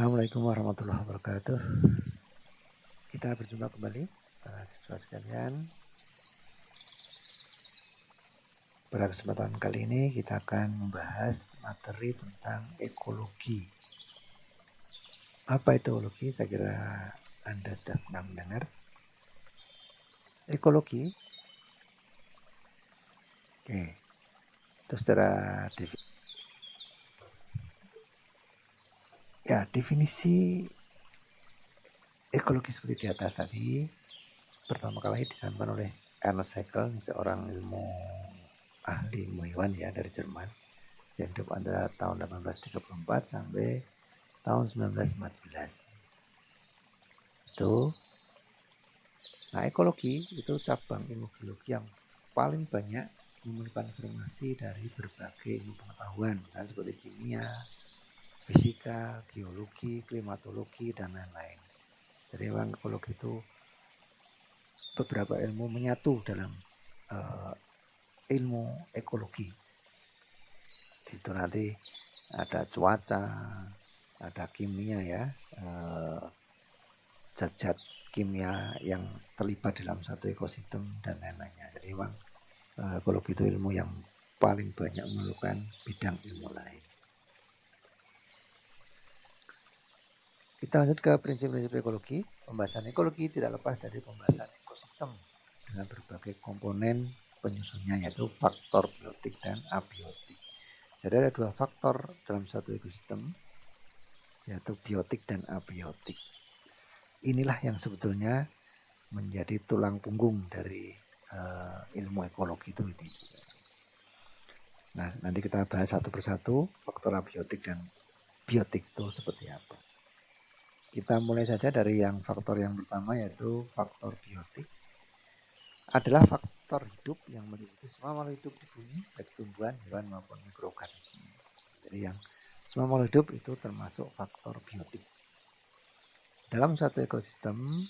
Assalamualaikum warahmatullahi wabarakatuh. Kita berjumpa kembali para siswa sekalian. Pada kesempatan kali ini kita akan membahas materi tentang ekologi. Apa itu ekologi? Saya kira Anda sudah pernah mendengar. Ekologi. Oke. Itu secara definisi ekologi seperti di atas tadi pertama kali disampaikan oleh Ernst Haeckel, seorang ahli ilmu hewan ya dari Jerman yang hidup antara tahun 1834 sampai tahun 1914. Nah, ekologi itu cabang ilmu biologi yang paling banyak mengumpulkan informasi dari berbagai ilmu pengetahuan, misalnya seperti kimia, fisika, geologi, klimatologi, dan lain-lain. Jadi memang ekologi itu beberapa ilmu menyatu dalam ilmu ekologi. Itu nanti ada cuaca, ada kimia ya, zat-zat kimia yang terlibat dalam satu ekosistem dan lain-lainnya. Jadi memang ekologi itu ilmu yang paling banyak memerlukan bidang ilmu lain. Kita lanjut ke prinsip-prinsip ekologi. Pembahasan ekologi tidak lepas dari pembahasan ekosistem dengan berbagai komponen penyusunnya, yaitu faktor biotik dan abiotik. Jadi ada dua faktor dalam satu ekosistem, yaitu biotik dan abiotik. Inilah yang sebetulnya menjadi tulang punggung dari ilmu ekologi itu. Nah, nanti kita bahas satu persatu faktor abiotik dan biotik itu seperti apa. Kita mulai saja dari yang faktor yang pertama, yaitu faktor biotik. Adalah faktor hidup yang meliputi semua makhluk hidup di bumi, baik tumbuhan, hewan maupun mikroorganisme. Jadi yang semua makhluk hidup itu termasuk faktor biotik. Dalam satu ekosistem,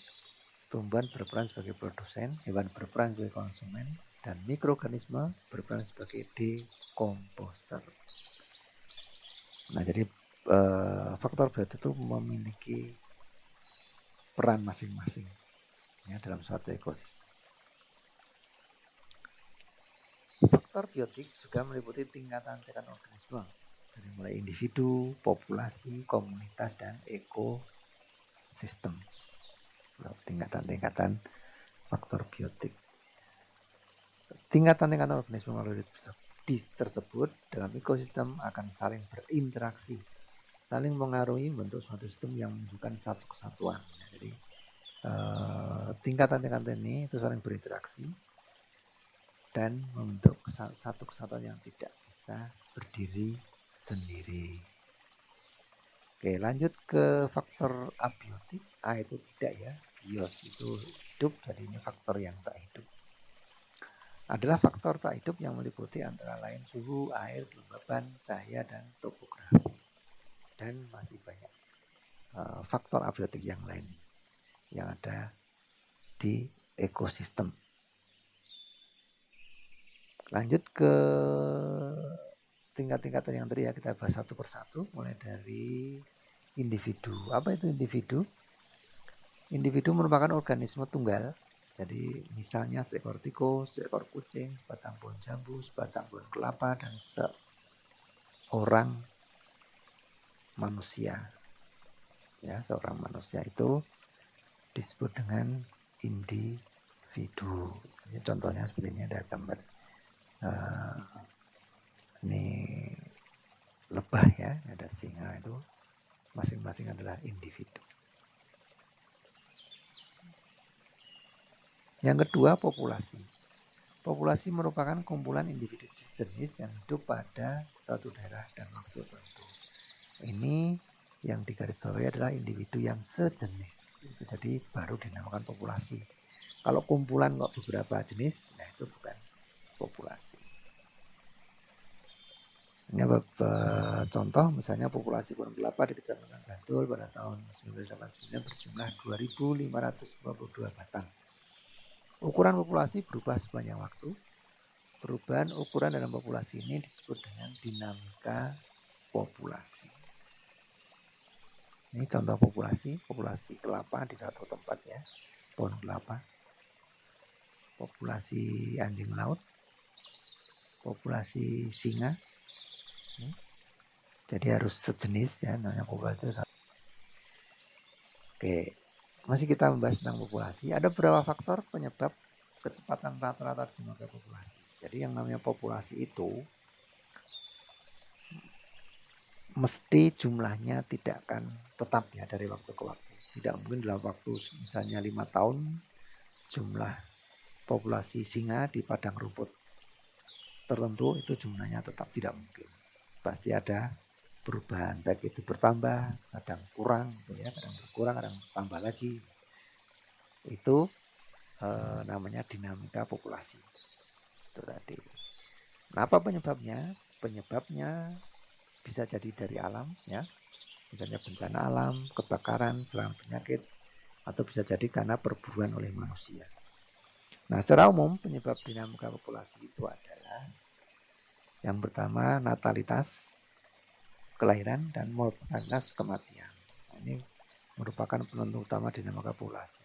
tumbuhan berperan sebagai produsen, hewan berperan sebagai konsumen, dan mikroorganisme berperan sebagai dekomposer. Nah, jadi faktor biotik itu memiliki peran masing-masing ya dalam suatu ekosistem. Faktor biotik juga meliputi tingkatan-tingkatan organisme dari mulai individu, populasi, komunitas, dan ekosistem. Tingkatan-tingkatan faktor biotik. Tingkatan-tingkatan organisme tersebut dalam ekosistem akan saling berinteraksi, saling mengaruhi membentuk suatu sistem yang menunjukkan satu kesatuan. Jadi tingkatan-tingkatan ini itu saling berinteraksi dan membentuk satu kesatuan yang tidak bisa berdiri sendiri. Oke, lanjut ke faktor abiotik. A itu tidak ya, bios itu hidup, jadi ini faktor yang tak hidup. Adalah faktor tak hidup yang meliputi antara lain suhu, air, kelembaban, cahaya, dan topografi. Dan masih banyak faktor abiotik yang lain yang ada di ekosistem. Lanjut ke tingkat-tingkatan yang tadi ya, kita bahas satu persatu, mulai dari individu. Apa itu individu? Individu merupakan organisme tunggal. Jadi misalnya seekor tikus, seekor kucing, sebatang pohon jambu, sebatang pohon kelapa, dan seorang manusia. Ya, seorang manusia itu disebut dengan individu. Ini contohnya seperti ini, ada gambar ini lebah ya, ada singa, itu masing-masing adalah individu. Yang kedua, populasi. Populasi merupakan kumpulan individu sejenis yang hidup pada suatu daerah dan waktu tertentu. Ini yang digarisbawahi adalah individu yang sejenis. Jadi baru dinamakan populasi. Kalau kumpulan kok beberapa jenis, nah itu bukan populasi. Ini contoh, misalnya populasi pohon kelapa di Kecamatan Bantul pada tahun 1989 berjumlah 2.552 batang. Ukuran populasi berubah sepanjang waktu. Perubahan ukuran dalam populasi ini disebut dengan dinamika populasi. Ini contoh populasi kelapa di satu tempat ya, pohon kelapa. Populasi anjing laut, populasi singa. Jadi harus sejenis ya, namanya populasi itu. Oke, masih kita membahas tentang populasi. Ada beberapa faktor penyebab kecepatan rata-rata jumlah populasi. Jadi yang namanya populasi itu mesti jumlahnya tidak akan tetap ya dari waktu ke waktu. Tidak mungkin dalam waktu misalnya 5 tahun jumlah populasi singa di padang rumput tertentu itu jumlahnya tetap, tidak mungkin. Pasti ada perubahan, baik itu bertambah, kadang kurang, gitu ya, kadang berkurang, kadang tambah lagi. Itu namanya dinamika populasi. Itu tadi. Nah, apa penyebabnya? Penyebabnya bisa jadi dari alam ya, misalnya bencana alam, kebakaran, serangan penyakit, atau bisa jadi karena perburuan oleh manusia. Nah, secara umum penyebab dinamika populasi itu adalah yang pertama natalitas, kelahiran, dan mortalitas kematian. Nah, ini merupakan penentu utama dinamika populasi.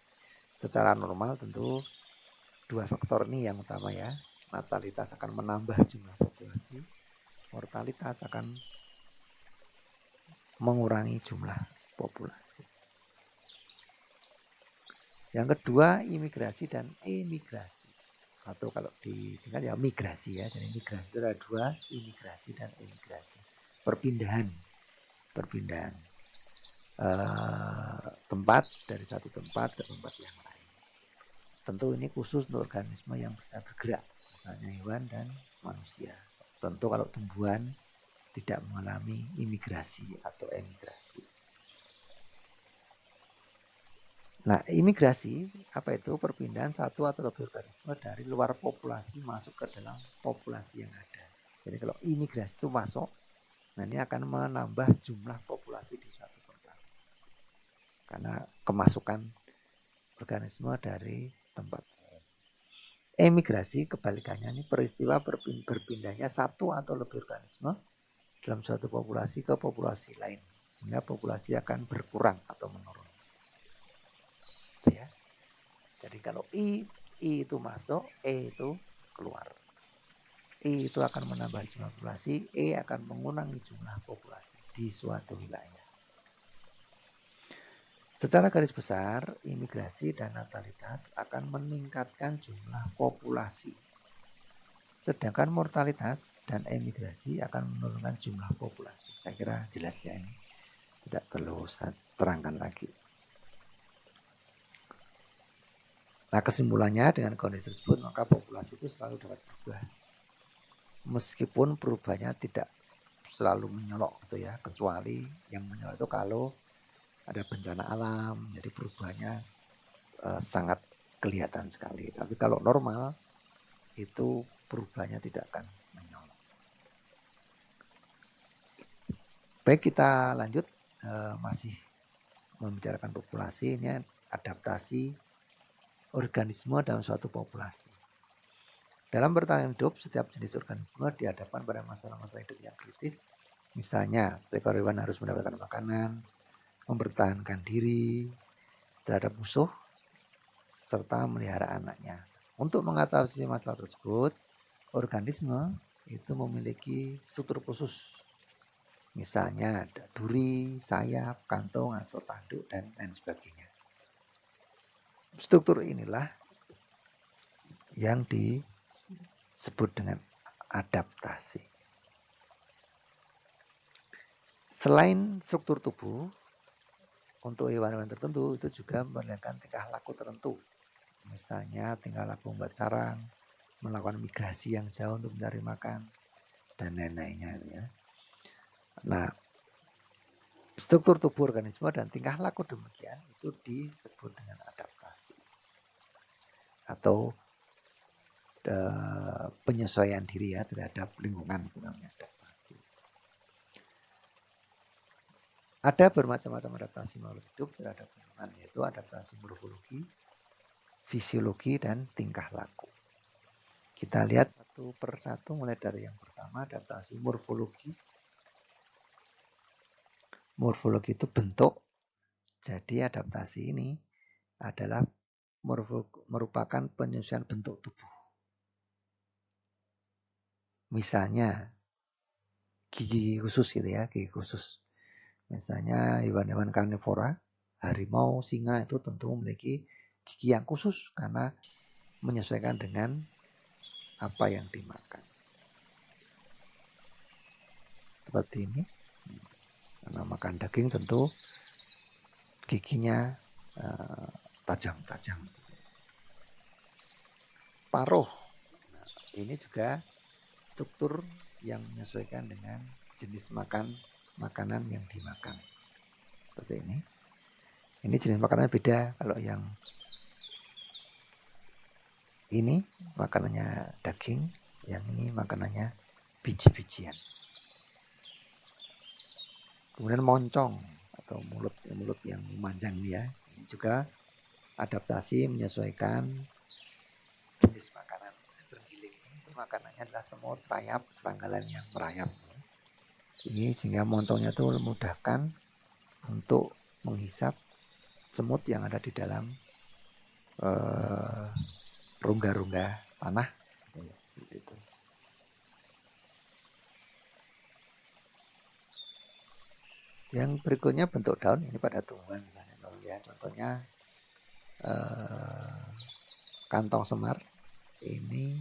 Secara normal tentu dua faktor ini yang utama ya. Natalitas akan menambah jumlah populasi, mortalitas akan mengurangi jumlah populasi. Yang kedua, imigrasi dan emigrasi. Atau kalau disingkat ya migrasi ya. Jadi migrasi itu ada dua, imigrasi dan emigrasi. Perpindahan tempat dari satu tempat ke tempat yang lain. Tentu ini khusus untuk organisme yang bisa bergerak, misalnya hewan dan manusia. Tentu kalau tumbuhan tidak mengalami imigrasi atau emigrasi. Nah, imigrasi apa itu? Perpindahan satu atau lebih organisme dari luar populasi masuk ke dalam populasi yang ada. Jadi kalau imigrasi itu masuk, nah ini akan menambah jumlah populasi di suatu tempat. Karena kemasukan organisme dari tempat. Emigrasi kebalikannya, ini peristiwa berpindahnya satu atau lebih organisme dalam suatu populasi ke populasi lain, sehingga populasi akan berkurang atau menurun. Ya. Jadi kalau I itu masuk, E itu keluar. I itu akan menambah jumlah populasi, E akan mengurangi jumlah populasi di suatu wilayah. Secara garis besar, imigrasi dan natalitas akan meningkatkan jumlah populasi. Sedangkan mortalitas dan emigrasi akan menurunkan jumlah populasi. Saya kira jelas ya ini. Tidak perlu saya terangkan lagi. Nah, kesimpulannya dengan kondisi tersebut, maka populasi itu selalu dapat berubah. Meskipun perubahannya tidak selalu menyolok gitu ya, kecuali yang menyolok itu kalau ada bencana alam, jadi perubahannya sangat kelihatan sekali. Tapi kalau normal itu perubahannya tidak akan menyolok. Baik, kita lanjut, masih membicarakan populasi, ini adaptasi organisme dalam suatu populasi. Dalam bertahan hidup, setiap jenis organisme dihadapkan pada masalah-masalah hidup yang kritis. Misalnya, seekor hewan harus mendapatkan makanan, mempertahankan diri terhadap musuh, serta melihara anaknya. Untuk mengatasi masalah tersebut, organisme itu memiliki struktur khusus. Misalnya ada duri, sayap, kantong, atau tanduk, dan lain sebagainya. Struktur inilah yang disebut dengan adaptasi. Selain struktur tubuh, untuk hewan-hewan tertentu itu juga memperlihatkan tingkah laku tertentu. Misalnya tingkah laku membuat sarang, melakukan migrasi yang jauh untuk mencari makan, dan lain-lainnya. Ya. Nah, struktur tubuh organisme dan tingkah laku demikian itu disebut dengan adaptasi atau penyesuaian diri ya terhadap lingkungan, namanya adaptasi. Ada bermacam-macam adaptasi makhluk hidup terhadap lingkungan, yaitu adaptasi morfologi, fisiologi, dan tingkah laku. Kita lihat satu persatu mulai dari yang pertama, adaptasi morfologi. Morfologi itu bentuk Jadi adaptasi ini adalah merupakan penyesuaian bentuk tubuh. Misalnya gigi khusus gitu ya, gigi khusus. Misalnya hewan-hewan karnivora, harimau, singa itu tentu memiliki gigi yang khusus karena menyesuaikan dengan apa yang dimakan. Seperti ini. Karena makan daging tentu giginya tajam-tajam. Paruh. Nah, ini juga struktur yang menyesuaikan dengan jenis makanan yang dimakan. Seperti ini. Ini jenis makanan beda. Kalau yang ini makanannya daging, yang ini makanannya biji-bijian. Kemudian moncong atau mulut yang memanjang ya. Ini juga adaptasi menyesuaikan jenis makanan. Terenggiling ini makanannya adalah semut, rayap, seranggalan yang merayap. Ini sehingga moncongnya itu memudahkan untuk menghisap semut yang ada di dalam rongga-rongga tanah. Gitu. Yang berikutnya bentuk daun ini pada tumbuhan misalnya, ya. Contohnya kantong semar ini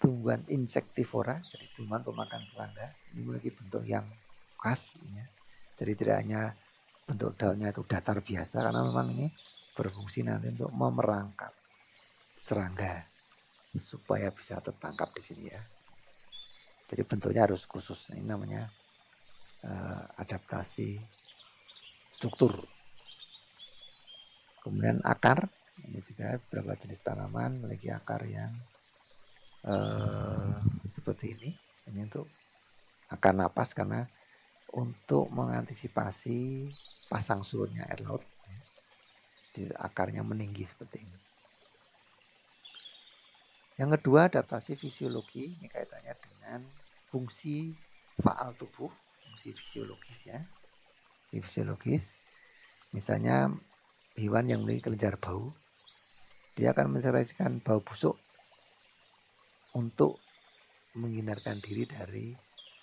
tumbuhan insektivora, jadi tumbuhan pemakan serangga. Ini memiliki bentuk yang khas, ya. Jadi tidak hanya bentuk daunnya itu datar biasa, karena memang ini berfungsi nanti untuk memerangkap serangga supaya bisa tertangkap di sini ya. Jadi bentuknya harus khusus. Ini namanya adaptasi struktur. Kemudian akar, ini juga beberapa jenis tanaman memiliki akar yang seperti ini. Ini untuk akar napas karena untuk mengantisipasi pasang surutnya air laut. Jadi akarnya meninggi seperti ini. Yang kedua, adaptasi fisiologi. Ini kaitannya dengan fungsi faal tubuh, fungsi fisiologis ya. Fisiologis. Misalnya hewan yang memiliki kelenjar bau, dia akan mensekresikan bau busuk untuk menghindarkan diri dari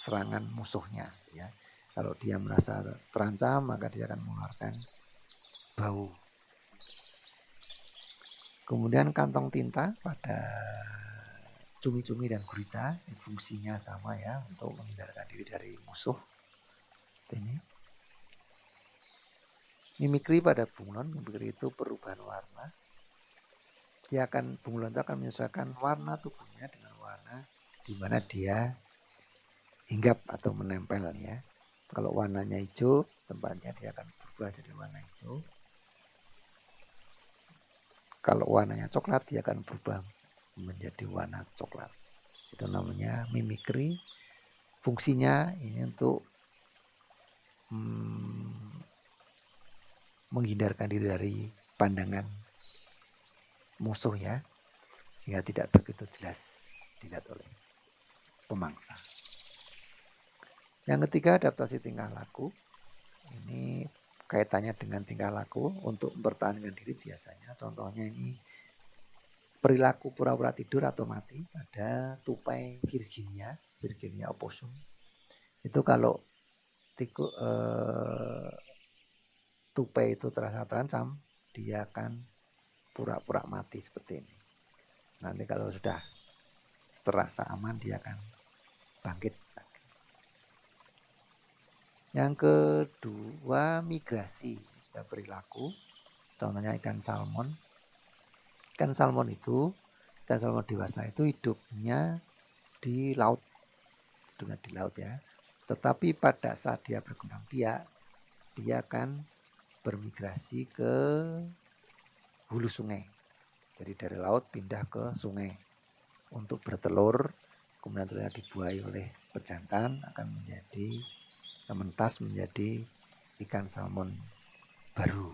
serangan musuhnya ya. Kalau dia merasa terancam, maka dia akan mengeluarkan bau. Kemudian kantong tinta pada cumi-cumi dan gurita, fungsinya sama ya, untuk menghindarkan diri dari musuh. Ini mimikri pada bunglon. Mimikri itu perubahan warna. Bunglon itu akan menyesuaikan warna tubuhnya dengan warna di mana dia hinggap atau menempel ya. Kalau warnanya hijau, tempatnya dia akan berubah jadi warna hijau. Kalau warnanya coklat, dia akan berubah menjadi warna coklat. Itu namanya mimikri. Fungsinya ini untuk menghindarkan diri dari pandangan musuh ya, sehingga tidak begitu jelas dilihat oleh pemangsa. Yang ketiga, adaptasi tingkah laku. Ini kaitannya dengan tingkah laku untuk mempertahankan diri biasanya. Contohnya ini perilaku pura-pura tidur atau mati pada tupai Virginia opossum. Itu kalau tupai itu terasa terancam, dia akan pura-pura mati seperti ini. Nanti kalau sudah terasa aman, dia akan bangkit. Yang kedua, migrasi juga perilaku. Contohnya ikan salmon. Ikan salmon dewasa itu hidupnya di laut. Hidupnya di laut ya. Tetapi pada saat dia berkembang biak, dia akan bermigrasi ke hulu sungai. Jadi dari laut pindah ke sungai untuk bertelur. Kemudian telurnya dibuai oleh pejantan, akan mentas menjadi ikan salmon baru.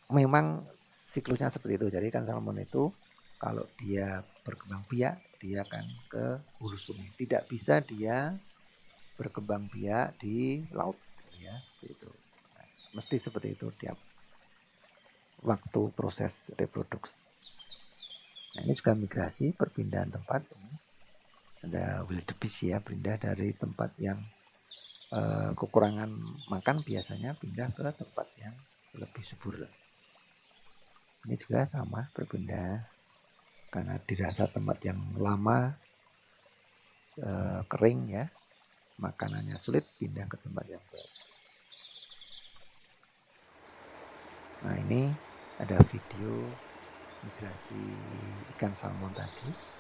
Memang siklusnya seperti itu. Jadi ikan salmon itu kalau dia berkembang biak, dia akan ke hulu sungai. Tidak bisa dia berkembang biak di laut, ya, itu. Nah, mesti seperti itu tiap waktu proses reproduksi. Nah, ini juga migrasi, perpindahan tempat. Ada wildebeest ya, pindah dari tempat yang kekurangan makan, biasanya pindah ke tempat yang lebih subur. Ini juga sama, berpindah karena dirasa tempat yang lama kering ya, makanannya sulit, pindah ke tempat yang baru. Nah, ini ada video migrasi ikan salmon tadi.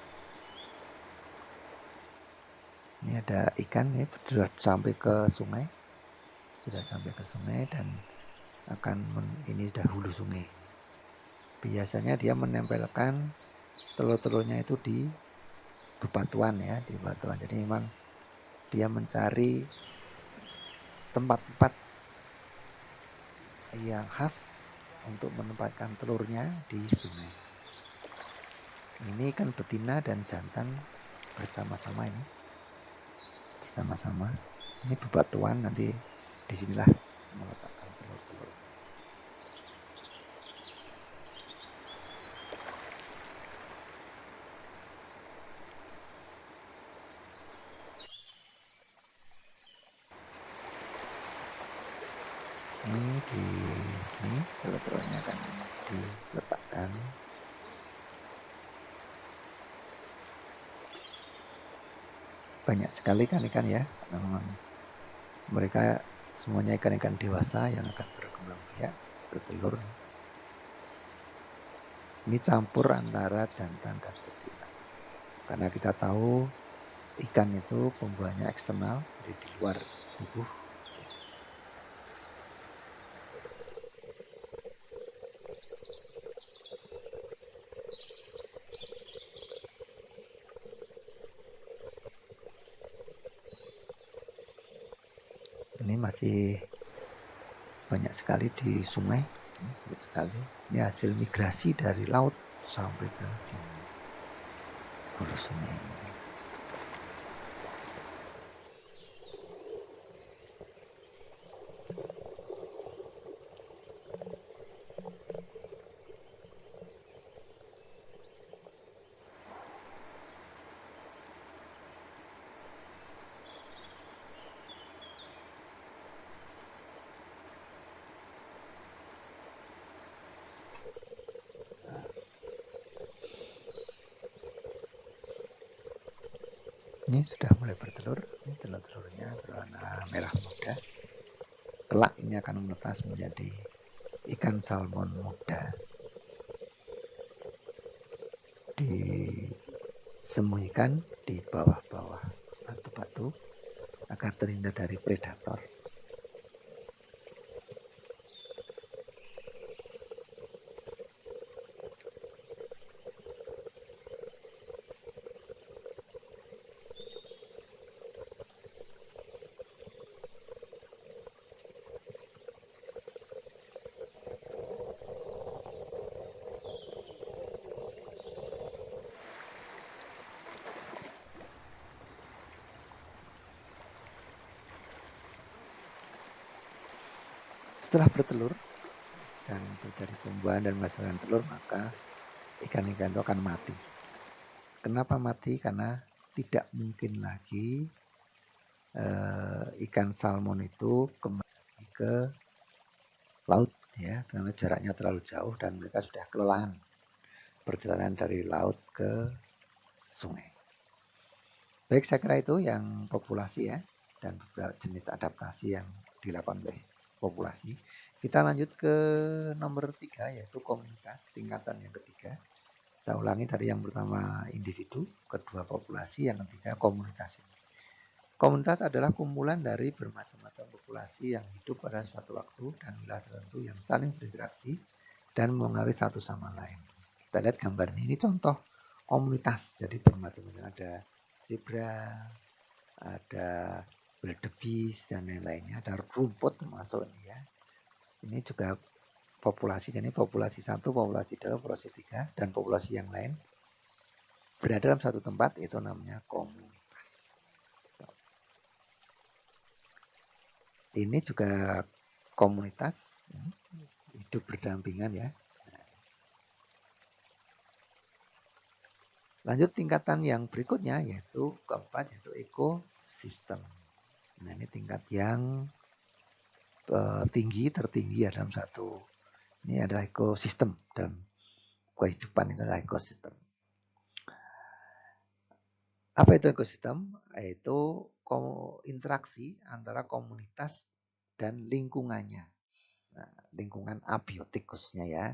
Ini ada ikan ya, sudah sampai ke sungai, dan ini sudah hulu sungai. Biasanya dia menempelkan telur-telurnya itu di bebatuan ya, di bebatuan. Jadi memang dia mencari tempat-tempat yang khas untuk menempatkan telurnya di sungai. Ini kan betina dan jantan bersama-sama ini. Bersama-sama. Ini bebatuan, nanti disinilah meletakkan telur-telur. Ini di sini telur-telurnya akan diletakkan. Banyak sekali ikan-ikan ya, memang mereka semuanya ikan-ikan dewasa yang akan berkembang biak, bertelur. Ini campur antara jantan dan betina. Karena kita tahu ikan itu pembuahannya eksternal, jadi di luar tubuh. Ini masih banyak sekali di sungai, banyak sekali. Ini hasil migrasi dari laut sampai ke sini, hulu sungai. Ini sudah mulai bertelur. Ini telur-telurnya berwarna merah muda. Kelak ini akan menetas menjadi ikan salmon muda. Disembunyikan di bawah-bawah batu-batu agar terhindar dari predator. Setelah bertelur dan terjadi pembuahan dan menghasilkan telur, maka ikan-ikan itu akan mati. Kenapa mati? Karena tidak mungkin lagi ikan salmon itu kembali ke laut ya, karena jaraknya terlalu jauh dan mereka sudah kelelahan perjalanan dari laut ke sungai. Baik, saya kira itu yang populasi ya, dan beberapa jenis adaptasi yang dilakukan oleh populasi. Kita lanjut ke nomor 3, yaitu komunitas, tingkatan yang ketiga. Saya ulangi, tadi yang pertama individu, kedua populasi, yang ketiga komunitas. Komunitas adalah kumpulan dari bermacam-macam populasi yang hidup pada suatu waktu dan wilayah tertentu yang saling berinteraksi dan mengaruhi satu sama lain. Kita lihat gambar ini contoh komunitas, jadi bermacam-macam, ada zebra, ada wildebeest dan lain-lainnya, ada rumput termasuk ini ya. Ini juga populasi, jadi populasi 1, populasi 2, populasi 3, dan populasi yang lain berada dalam satu tempat, itu namanya komunitas. Ini juga komunitas hidup berdampingan ya. Lanjut tingkatan yang berikutnya yaitu keempat yaitu ekosistem. Nah ini tingkat yang tertinggi ya dalam satu. Ini adalah ekosistem dalam kehidupan, itu adalah ekosistem. Apa itu ekosistem? Yaitu interaksi antara komunitas dan lingkungannya. Nah, lingkungan abiotik khususnya ya.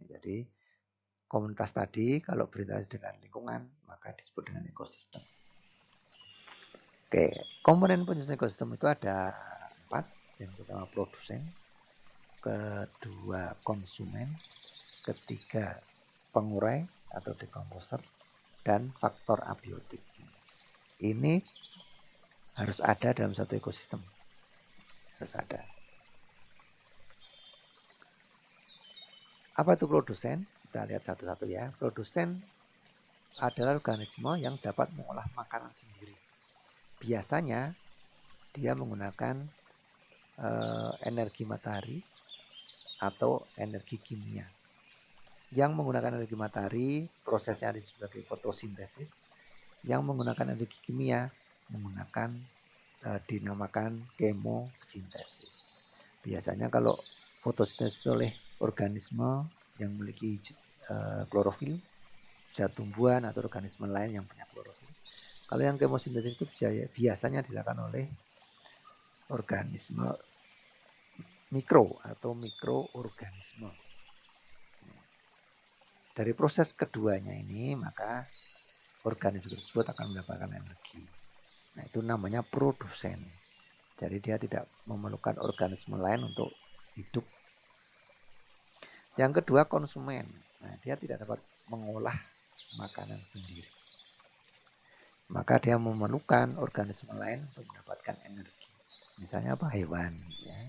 Jadi komunitas tadi kalau berinteraksi dengan lingkungan maka disebut dengan ekosistem. Oke, komponen penyusun ekosistem itu ada 4. Yang pertama produsen, kedua konsumen, ketiga pengurai atau decomposer, dan faktor abiotik. Ini harus ada dalam satu ekosistem. Harus ada. Apa itu produsen? Kita lihat satu-satu ya. Produsen adalah organisme yang dapat mengolah makanan sendiri. Biasanya dia menggunakan energi matahari atau energi kimia. Yang menggunakan energi matahari prosesnya disebut sebagai fotosintesis. Yang menggunakan energi kimia menggunakan dinamakan kemosintesis. Biasanya kalau fotosintesis oleh organisme yang memiliki klorofil, zat tumbuhan atau organisme lain yang punya klorofil. Kalau yang kemosintesis itu biasanya dilakukan oleh organisme mikro atau mikroorganisme. Dari proses keduanya ini maka organisme tersebut akan mendapatkan energi. Nah itu namanya produsen. Jadi dia tidak memerlukan organisme lain untuk hidup. Yang kedua konsumen. Nah, dia tidak dapat mengolah makanan sendiri. Maka dia memerlukan organisme lain untuk mendapatkan energi. Misalnya apa? Hewan. Ya.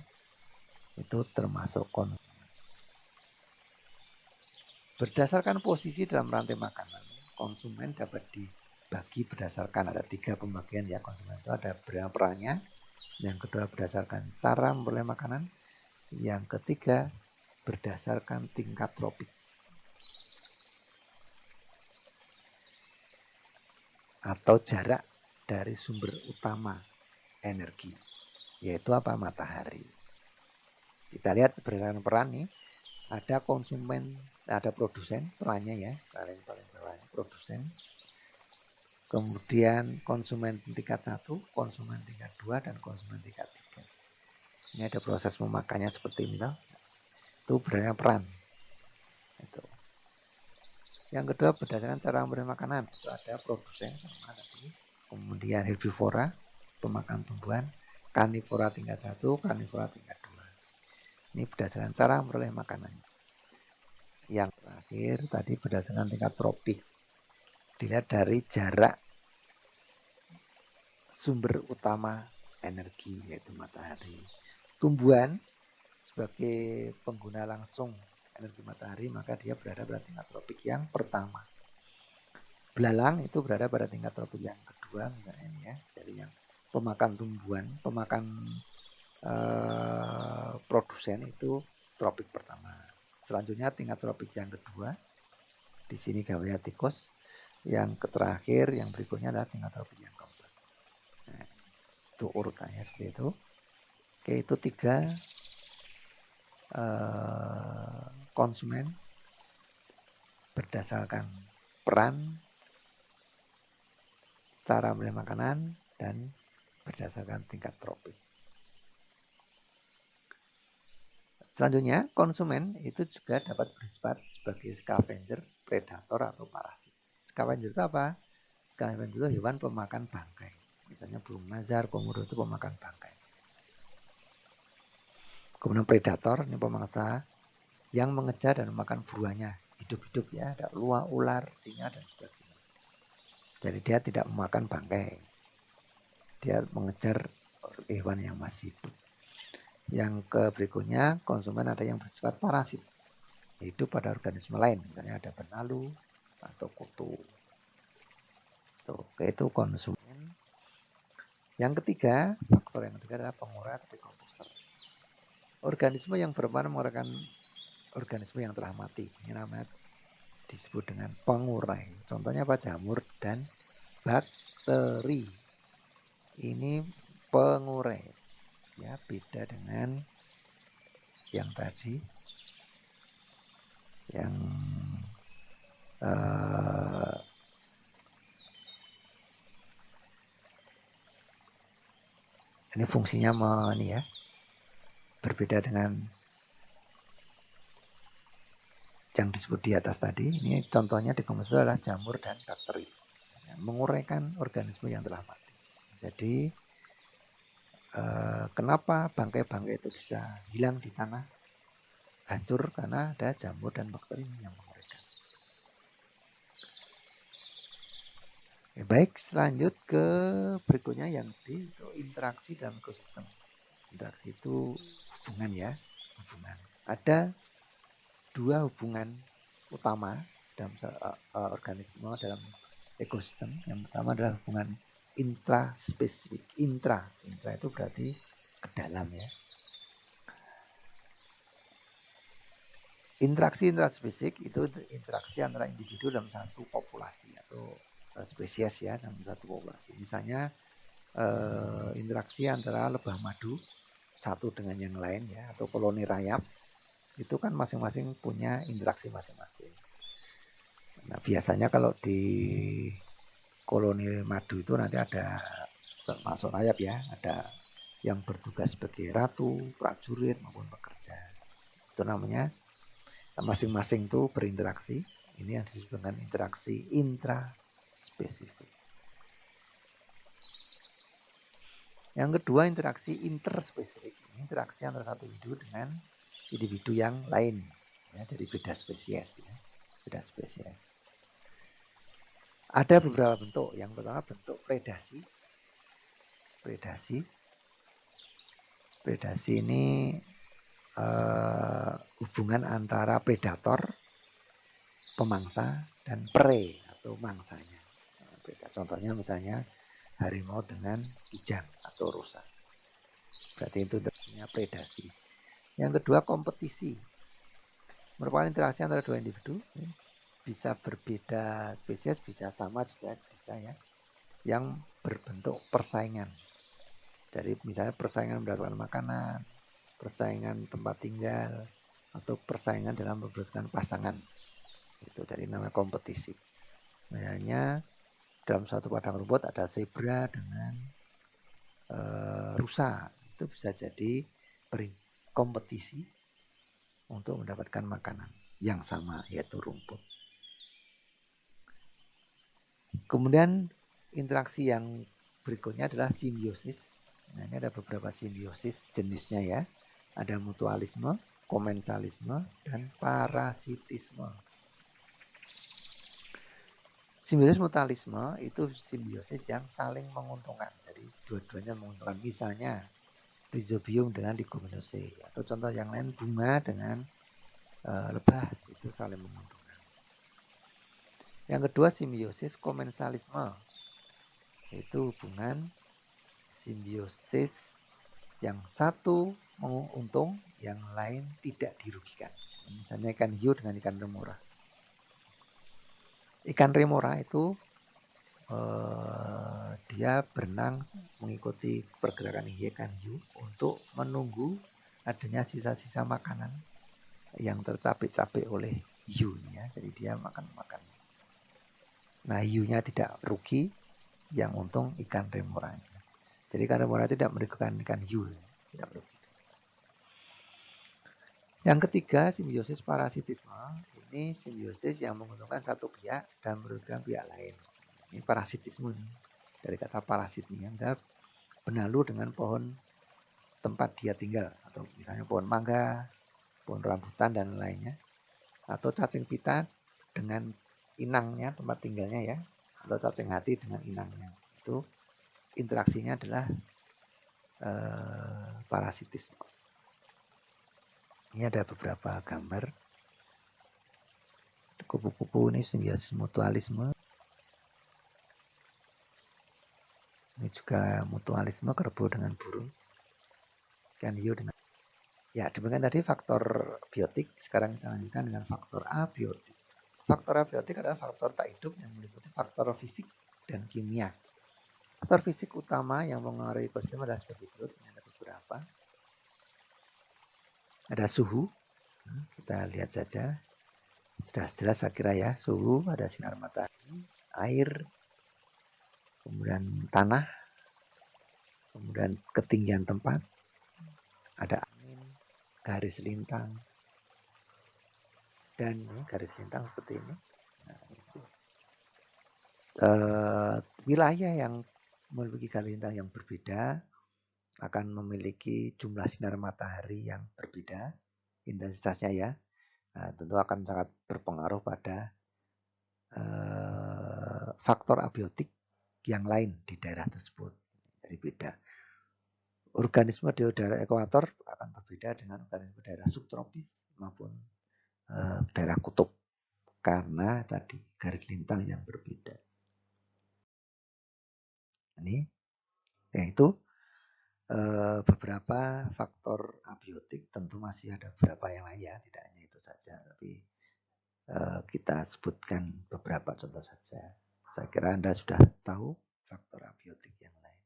Itu termasuk konsumen. Berdasarkan posisi dalam rantai makanan, konsumen dapat dibagi berdasarkan ada 3 pembagian ya konsumen itu ada perannya. Yang kedua berdasarkan cara memperoleh makanan. Yang ketiga berdasarkan tingkat tropik atau jarak dari sumber utama energi, yaitu apa? Matahari. Kita lihat berdasarkan peran nih, ada konsumen, ada produsen, perannya ya, paling bawah produsen. Kemudian konsumen tingkat 1, konsumen tingkat 2, dan konsumen tingkat 3. Ini ada proses memakannya seperti ini. Itu berdasarkan peran. Itu. Yang kedua berdasarkan cara memberi makanan. Itu ada produsen sama tadi. Kemudian herbivora, pemakan tumbuhan. Karnivora tingkat 1, karnivora tingkat 2. Ini berdasarkan cara memperoleh makanan. Yang terakhir tadi berdasarkan tingkat tropik. Dilihat dari jarak sumber utama energi yaitu matahari. Tumbuhan sebagai pengguna langsung energi matahari maka dia berada pada tingkat tropik yang pertama. Belalang itu berada pada tingkat tropik yang kedua misalnya ini ya. Jadi yang pemakan tumbuhan, pemakan produsen itu tropik pertama. Selanjutnya tingkat tropik yang kedua. Di sini gambarnya tikus. Yang terakhir yang berikutnya adalah tingkat tropik yang keempat. Nah, itu urutannya seperti itu. Oke, itu 3 konsumen berdasarkan peran, cara membeli makanan, dan berdasarkan tingkat tropik. Selanjutnya, konsumen itu juga dapat bersifat sebagai scavenger, predator, atau parasit. Scavenger itu apa? Scavenger itu hewan pemakan bangkai. Misalnya burung nazar, komodo itu pemakan bangkai. Kemudian predator, ini pemangsa yang mengejar dan memakan buruannya. Hidup-hidup ya, ada ular, singa, dan sebagainya. Jadi dia tidak memakan bangkai. Dia mengejar hewan yang masih hidup. Yang berikutnya, konsumen ada yang bersifat parasit. Hidup pada organisme lain. Misalnya ada benalu atau kutu. Itu konsumen. Yang ketiga, faktor yang ketiga adalah pengurai atau decomposer. organisme yang berperan mengeluarkan organisme yang telah mati. Ini namanya disebut dengan pengurai. Contohnya apa? Jamur dan bakteri. Ini pengurai. Ya, beda dengan yang tadi yang ini fungsinya ini ya berbeda dengan yang disebut di atas tadi. Ini contohnya di komposer adalah jamur dan bakteri, menguraikan organisme yang telah mati. Jadi kenapa bangkai-bangkai itu bisa hilang di tanah, hancur, karena ada jamur dan bakteri yang menguraikan. Oke, baik, selanjut ke berikutnya yang di interaksi dalam ekosistem. Interaksi itu hubungan ya, hubungan. Ada dua hubungan utama dalam organisme dalam ekosistem. Yang pertama adalah hubungan intraspesifik. Intra itu berarti ke dalam ya. Interaksi intraspesifik itu interaksi antara individu dalam satu populasi atau spesies ya, dalam satu populasi. Misalnya interaksi antara lebah madu satu dengan yang lain ya, atau koloni rayap, itu kan masing-masing punya interaksi masing-masing. Nah, biasanya kalau di koloni madu itu nanti ada termasuk rayap ya, ada yang bertugas sebagai ratu, prajurit maupun pekerja. Itu namanya masing-masing itu berinteraksi. Ini yang disebut dengan interaksi intraspesifik. Yang kedua, interaksi interspesifik. Interaksi antara satu individu dengan individu yang lain ya, dari beda spesies ya. Beda spesies. Ada beberapa bentuk. Yang pertama bentuk predasi. Predasi ini hubungan antara predator, pemangsa, dan prey atau mangsanya. Contohnya misalnya harimau dengan kijang atau rusa. Berarti itu namanya predasi. Yang kedua kompetisi. Merupakan interaksi antara dua individu. Bisa berbeda spesies, bisa sama juga bisa ya. Yang berbentuk persaingan. Dari misalnya persaingan mendapatkan makanan, persaingan tempat tinggal, atau persaingan dalam membuatkan pasangan. Itu dari nama kompetisi. Misalnya dalam satu padang rumput ada zebra dengan rusa. Itu bisa jadi kompetisi untuk mendapatkan makanan yang sama, yaitu rumput. Kemudian interaksi yang berikutnya adalah simbiosis. Nah, ini ada beberapa simbiosis jenisnya ya. Ada mutualisme, komensalisme, dan parasitisme. Simbiosis mutualisme itu simbiosis yang saling menguntungkan. Jadi dua-duanya menguntungkan. Misalnya rhizobium dengan leguminosae. Atau contoh yang lain bunga dengan lebah, itu saling menguntungkan. Yang kedua simbiosis komensalisme. Itu hubungan simbiosis yang satu menguntung, yang lain tidak dirugikan. Misalnya ikan hiu dengan ikan remora. Ikan remora itu dia berenang mengikuti pergerakan ikan hiu untuk menunggu adanya sisa-sisa makanan yang tercapek-capek oleh hiunya. Jadi dia makan. Nah, hiunya tidak rugi, yang untung ikan remoranya. Jadi ikan remora tidak merugikan ikan hiu, tidak merugikan. Yang ketiga, simbiosis parasitisme. Ini simbiosis yang menguntungkan satu pihak dan merugikan pihak lain. Ini parasitisme nih. Dari kata parasit nih, Anda benalu dengan pohon tempat dia tinggal, atau misalnya pohon mangga, pohon rambutan dan lainnya, atau cacing pita dengan inangnya tempat tinggalnya ya, atau cacing hati dengan inangnya. Itu interaksinya adalah parasitisme. Ini ada beberapa gambar. Kupu-kupu ini simbiosis mutualisme. Ini juga mutualisme, kerbau dengan burung, ikan hiu dengan. Ya, demikian tadi faktor biotik. Sekarang kita lanjutkan dengan faktor abiotik. Faktor abiotik adalah faktor tak hidup yang meliputi faktor fisik dan kimia. Faktor fisik utama yang mengaruhi ekosistem adalah seperti berikut. Ini ada beberapa. Ada suhu. Kita lihat saja. Sudah jelas saya kira ya. Suhu, ada sinar matahari, air, kemudian tanah, kemudian ketinggian tempat, ada angin, garis lintang, dan garis lintang seperti ini. Nah, itu. Wilayah yang memiliki garis lintang yang berbeda akan memiliki jumlah sinar matahari yang berbeda, intensitasnya ya. Nah, tentu akan sangat berpengaruh pada faktor abiotik yang lain di daerah tersebut. Jadi beda. Organisme di daerah ekuator akan berbeda dengan organisme daerah subtropis maupun daerah kutub karena tadi garis lintang yang berbeda. Ini yaitu beberapa faktor abiotik, tentu masih ada beberapa yang lain ya, tidak hanya itu saja, tapi kita sebutkan beberapa contoh saja. Saya kira Anda sudah tahu faktor abiotik yang lain.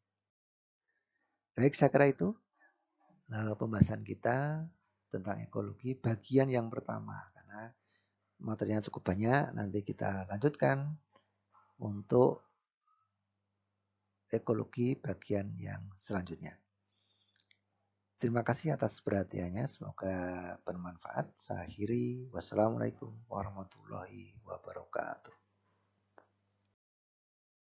Baik, saya kira itu pembahasan kita tentang ekologi bagian yang pertama, karena materinya cukup banyak. Nanti kita lanjutkan untuk ekologi bagian yang selanjutnya. Terima kasih atas perhatiannya. Semoga bermanfaat. Saya akhiri. Wassalamualaikum warahmatullahi wabarakatuh.